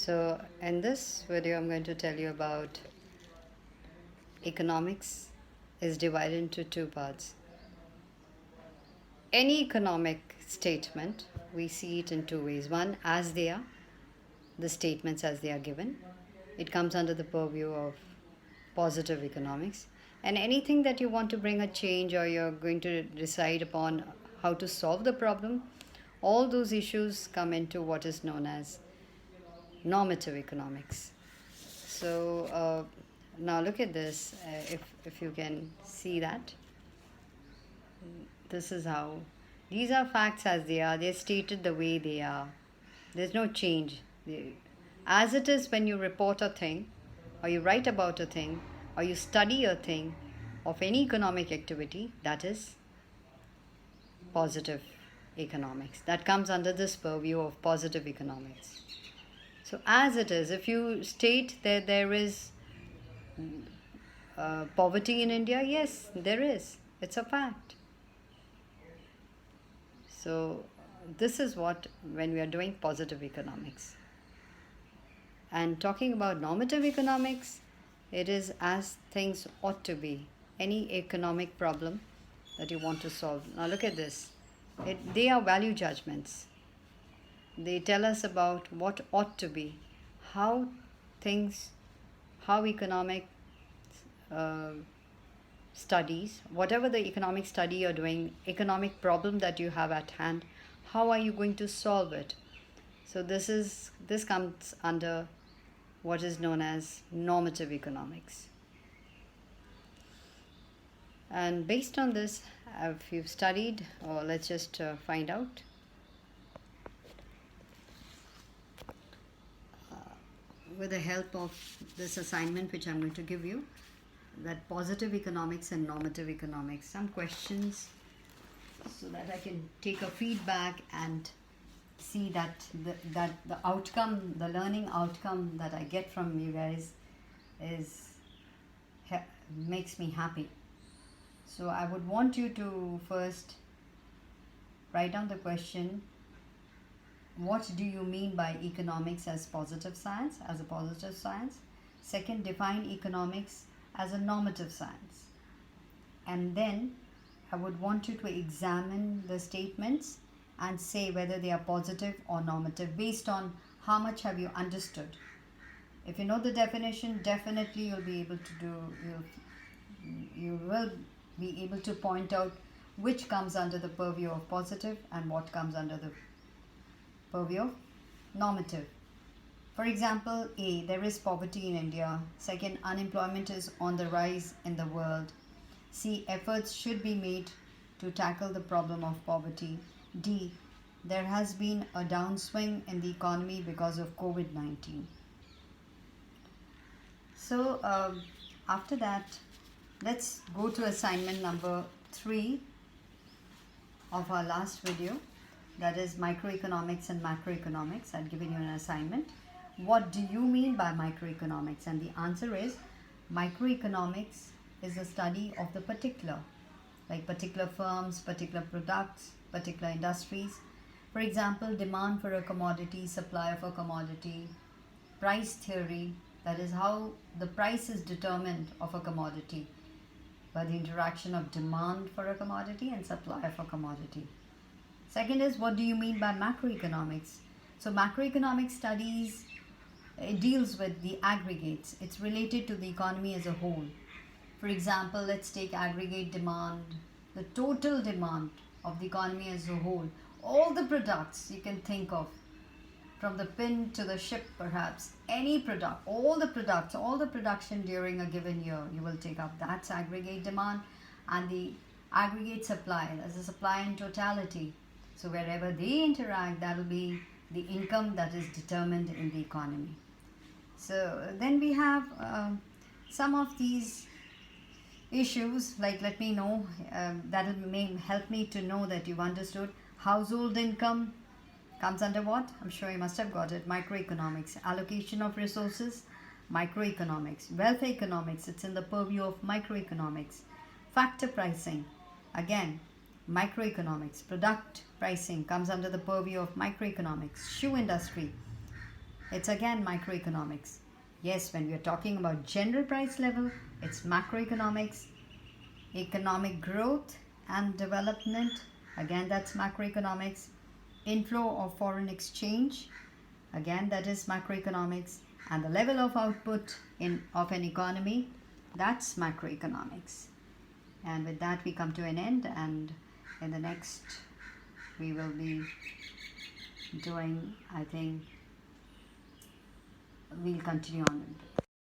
So, in this video, I'm going to tell you about economics is divided into two parts. Any economic statement, we see it in two ways. One, as they are, the statements as they are given. It comes under the purview of positive economics. And anything that you want to bring a change or you're going to decide upon how to solve the problem, all those issues come into what is known as normative economics. So now look at this. If you can see that, this is how these are facts as they are. They're stated the way they are. There's no change. As it is when you report a thing, or you write about a thing, or you study a thing of any economic activity, that is positive economics. That comes under this purview of positive economics. So, as it is, if you state that there is poverty in India, yes, there is. It's a fact. So, this is what when we are doing positive economics. And talking about normative economics, it is as things ought to be. Any economic problem that you want to solve. Now, look at this. They are value judgments. They tell us about what ought to be, how economic studies, whatever the economic study you're doing, economic problem that you have at hand, how are you going to solve it? So this comes under what is known as normative economics. And based on this, if you've studied, or let's just find out. With the help of this assignment which I'm going to give you, that positive economics and normative economics, some questions so that I can take a feedback and see that the outcome, the learning outcome that I get from you guys makes me happy. So I would want you to first write down the question. What do you mean by economics as positive science, as a positive science? Second, define economics as a normative science. And then I would want you to examine the statements and say whether they are positive or normative based on how much have you understood. If you know the definition, definitely you'll be able to you will be able to point out which comes under the purview of positive and what comes under the purview of normative. For example, A, there is poverty in India. Second, unemployment is on the rise in the world. C, efforts should be made to tackle the problem of poverty. D, there has been a downswing in the economy because of COVID-19. So after that, let's go to assignment number 3 of our last video. That is microeconomics and macroeconomics. I've given you an assignment. What do you mean by microeconomics? And the answer is microeconomics is the study of the particular, like particular firms, particular products, particular industries. For example, demand for a commodity, supply of a commodity, price theory, that is how the price is determined of a commodity by the interaction of demand for a commodity and supply of a commodity. Second is, what do you mean by macroeconomics? So macroeconomic studies, it deals with the aggregates. It's related to the economy as a whole. For example, let's take aggregate demand, the total demand of the economy as a whole. All the products you can think of, from the pin to the ship perhaps, any product, all the products, all the production during a given year, you will take up. That's aggregate demand. And the aggregate supply, as a supply in totality. So wherever they interact, that will be the income that is determined in the economy. So then we have some of these issues, like let me know, that will help me to know that you've understood. Household income comes under what? I'm sure you must have got it. Microeconomics. Allocation of resources, microeconomics. Welfare economics, it's in the purview of microeconomics. Factor pricing, again, microeconomics. Product pricing comes under the purview of microeconomics. Shoe industry, it's again microeconomics. Yes, when we are talking about general price level, it's macroeconomics. Economic growth and development, again that's macroeconomics. Inflow of foreign exchange, again that is macroeconomics. And the level of output of an economy, that's macroeconomics. And with that we come to an end, and in the next we will be doing, I think we'll continue on with this.